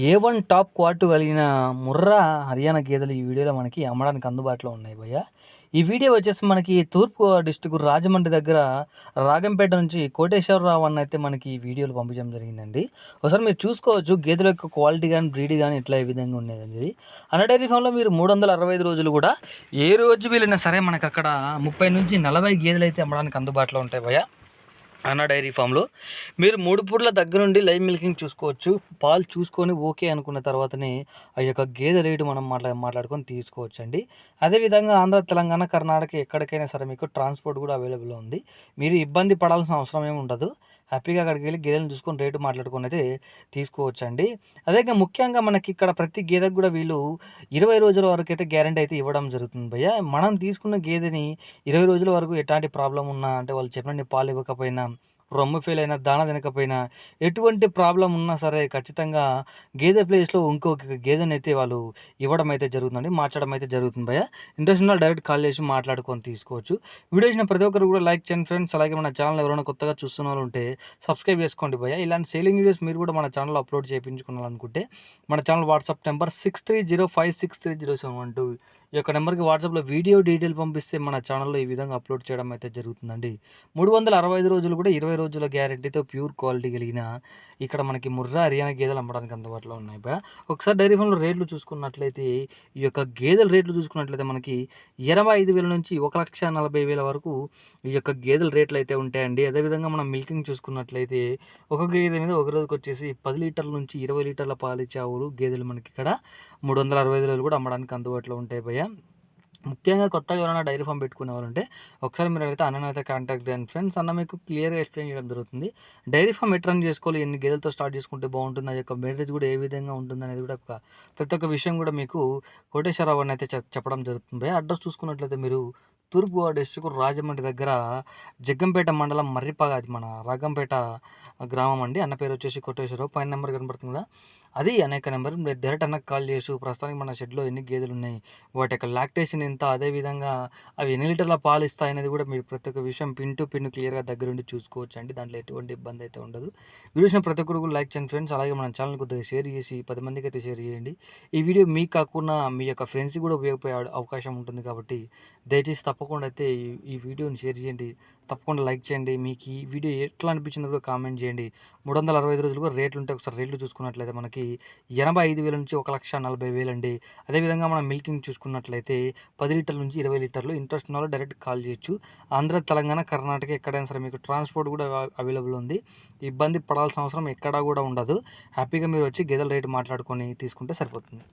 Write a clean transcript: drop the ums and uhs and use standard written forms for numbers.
A1 top quality కలిగిన ముర్రా హర్యానా గేదెలు ఈ వీడియోలో మనకి అమ్మడానికి అందుబాటులో ఉన్నాయి భయ్య. ఈ వీడియో వచ్చేసి మనకి తూర్పుగోదావరి డిస్ట్రిక్ట్ రాజమండ్రి దగ్గర రాగంపేట నుంచి కోటేశ్వరరావు అన్న అయితే మనకి ఈ వీడియోలు పంపించడం జరిగిందండి. ఒకసారి మీరు చూసుకోవచ్చు గేదెల యొక్క క్వాలిటీ కానీ బ్రీడ్ కానీ ఇట్లా ఏ విధంగా ఉండేది. అన్న డైరీ ఫామ్లో మీరు 365 రోజులు కూడా ఏ రోజు వెళ్ళినా సరే మనకు అక్కడ 30 నుంచి 40 గేదెలు అయితే అమ్మడానికి అందుబాటులో ఉంటాయి భయ్య. అన్న డైరీ ఫామ్లో మీరు 3 పూట్ల దగ్గర నుండి లైవ్ మిల్కింగ్ చూసుకోవచ్చు. పాలు చూసుకొని ఓకే అనుకున్న తర్వాతనే ఆ యొక్క గేదె రేటు మనం మాట్లాడుకొని తీసుకోవచ్చు అండి. అదేవిధంగా ఆంధ్ర, తెలంగాణ, కర్ణాటక ఎక్కడికైనా సరే మీకు ట్రాన్స్పోర్ట్ కూడా అవైలబుల్ ఉంది. మీరు ఇబ్బంది పడాల్సిన అవసరం ఏమి ఉండదు. హ్యాపీగా అక్కడికి వెళ్ళి గేదెలను చూసుకొని రేటు మాట్లాడుకొని అయితే తీసుకోవచ్చండి. అదే ముఖ్యంగా మనకి ఇక్కడ ప్రతి గేదెకు కూడా వీళ్ళు 20 రోజుల వరకు అయితే గ్యారెంటీ అయితే ఇవ్వడం జరుగుతుంది భయ్య. మనం తీసుకున్న గేదెని 20 రోజుల వరకు ఎట్లాంటి ప్రాబ్లం ఉన్నా అంటే వాళ్ళు చెప్పినన్ని పాలు ఇవ్వకపోయినా, రొమ్ము ఫెయిల్ అయినా, దాన తినకపోయినా, ఎటువంటి ప్రాబ్లం ఉన్నా సరే ఖచ్చితంగా గేదె ప్లేస్లో ఇంకొక గేదెనైతే వాళ్ళు ఇవ్వడం అయితే జరుగుతుందండి, మార్చడం అయితే జరుగుతుంది భయ్య. ఇంట్రెస్ట్ ఉన్న డైరెక్ట్ కాల్ చేసి మాట్లాడుకొని తీసుకోవచ్చు. వీడియో ఇచ్చిన ప్రతి ఒక్కరు కూడా లైక్ చేయండి ఫ్రెండ్స్. అలాగే మన ఛానల్ ఎవరైనా కొత్తగా చూస్తున్న వాళ్ళు ఉంటే సబ్స్క్రైబ్ చేసుకోండి భయ్య. ఇలాంటి సేలింగ్ వీడియోస్ మీరు కూడా మన ఛానల్లో అప్లోడ్ చేయించుకోవాలనుకుంటే మన ఛానల్ వాట్సాప్ నెంబర్ 6305630712 ఈ యొక్క నెంబర్కి వాట్సాప్లో వీడియో డీటెయిల్ పంపిస్తే మన ఛానల్లో ఈ విధంగా అప్లోడ్ చేయడం అయితే జరుగుతుందండి. 365 రోజులు కూడా 20 రోజుల గ్యారెంటీతో ప్యూర్ క్వాలిటీ కలిగిన ఇక్కడ మనకి ముర్రా హర్యానా గేదెలు అమ్మడానికి అందుబాటులో ఉన్నాయి బా. ఒకసారి డైరీ ఫామ్లో రేట్లు చూసుకున్నట్లయితే ఈ యొక్క గేదెల రేట్లు చూసుకున్నట్లయితే మనకి 25,000 నుంచి 1,40,000 వరకు ఈ యొక్క గేదెల రేట్లు అయితే ఉంటాయండి. అదేవిధంగా మనం మిల్కింగ్ చూసుకున్నట్లయితే ఒక గేదె మీద ఒక రోజుకి వచ్చేసి 10 లీటర్ల నుంచి 20 లీటర్ల పాలిచ్చే ఆవులు గేదెలు మనకి ఇక్కడ 365 రోజులు కూడా అమ్మడానికి అందుబాటులో ఉంటాయి భయ్య. ముఖ్యంగా కొత్తగా ఎవరైనా డైరీ ఫామ్ పెట్టుకునేవారంటే ఒకసారి మీరు అయితే అన్ననైతే కాంటాక్ట్ చేయండి ఫ్రెండ్స్. అన్న మీకు క్లియర్గా ఎక్స్ప్లెయిన్ చేయడం జరుగుతుంది. డైరీ ఫామ్ ఎట్లా రన్ చేసుకోవాలి, ఎన్ని గేదెలతో స్టార్ట్ చేసుకుంటే బాగుంటుంది, ఆ యొక్క మెయింటెనెన్స్ కూడా ఏ విధంగా ఉంటుంది అనేది కూడా ప్రతి ఒక్క విషయం కూడా మీకు కోటేశ్వరరావు అని అయితే చెప్పడం జరుగుతుంది. అడ్రస్ చూసుకున్నట్లయితే మీరు తూర్పుగోదావరి డిస్ట్రిక్ట్ రాజమండ్రి దగ్గర జగ్గంపేట మండలం మర్రిపాక, అది మన రాగంపేట గ్రామం అండి. అన్న పేరు వచ్చేసి కోటేశ్వరరావు. పైన నెంబర్ కనబడుతుంది కదా, అది అనేక నెంబర్. మీరు డైరెక్ట్ అన్నకు కాల్ చేసి ప్రస్తుతానికి మన షెడ్లో ఎన్ని గేదెలు ఉన్నాయి, వాటి యొక్క లాక్టేషన్ ఎంత, అదేవిధంగా అవి ఎన్ని లీటర్ల పాలు ఇస్తాయి అనేది కూడా మీరు ప్రతి ఒక్క విషయం పిన్ టు పిన్ క్లియర్గా దగ్గరుండి చూసుకోవచ్చు అండి. దాంట్లో ఎటువంటి ఇబ్బంది అయితే ఉండదు. వీడియోస్ని ప్రతి ఒక్కరు కూడా లైక్ చేయండి ఫ్రెండ్స్. అలాగే మన ఛానల్ కొద్దిగా షేర్ చేసి 10 మందికి అయితే షేర్ చేయండి. ఈ వీడియో మీకు కాకుండా మీ యొక్క ఫ్రెండ్స్కి కూడా ఉపయోగపడే అవకాశం ఉంటుంది కాబట్టి దయచేసి తప్పకుండా అయితే ఈ వీడియోని షేర్ చేయండి, తప్పకుండా లైక్ చేయండి. మీకు ఈ వీడియో ఎట్లా అనిపించిందో కూడా కామెంట్ చేయండి. 365 రోజులు కూడా రేట్లు ఉంటాయి. ఒకసారి రేట్లు చూసుకున్నట్లయితే మనకి 85,000 నుంచి 1,40,000 అండి. అదేవిధంగా మనం మిల్కింగ్ చూసుకున్నట్లయితే 10 లీటర్ల నుంచి 20 లీటర్లు. ఇంట్రెస్ట్ ఉన్న వాళ్ళు డైరెక్ట్ కాల్ చేయొచ్చు. ఆంధ్ర, తెలంగాణ, కర్ణాటక ఎక్కడైనా సరే మీకు ట్రాన్స్పోర్ట్ కూడా అవైలబుల్ ఉంది. ఇబ్బంది పడాల్సిన అవసరం ఎక్కడా కూడా ఉండదు. హ్యాపీగా మీరు వచ్చి గేదెల రేటు మాట్లాడుకొని తీసుకుంటే సరిపోతుంది.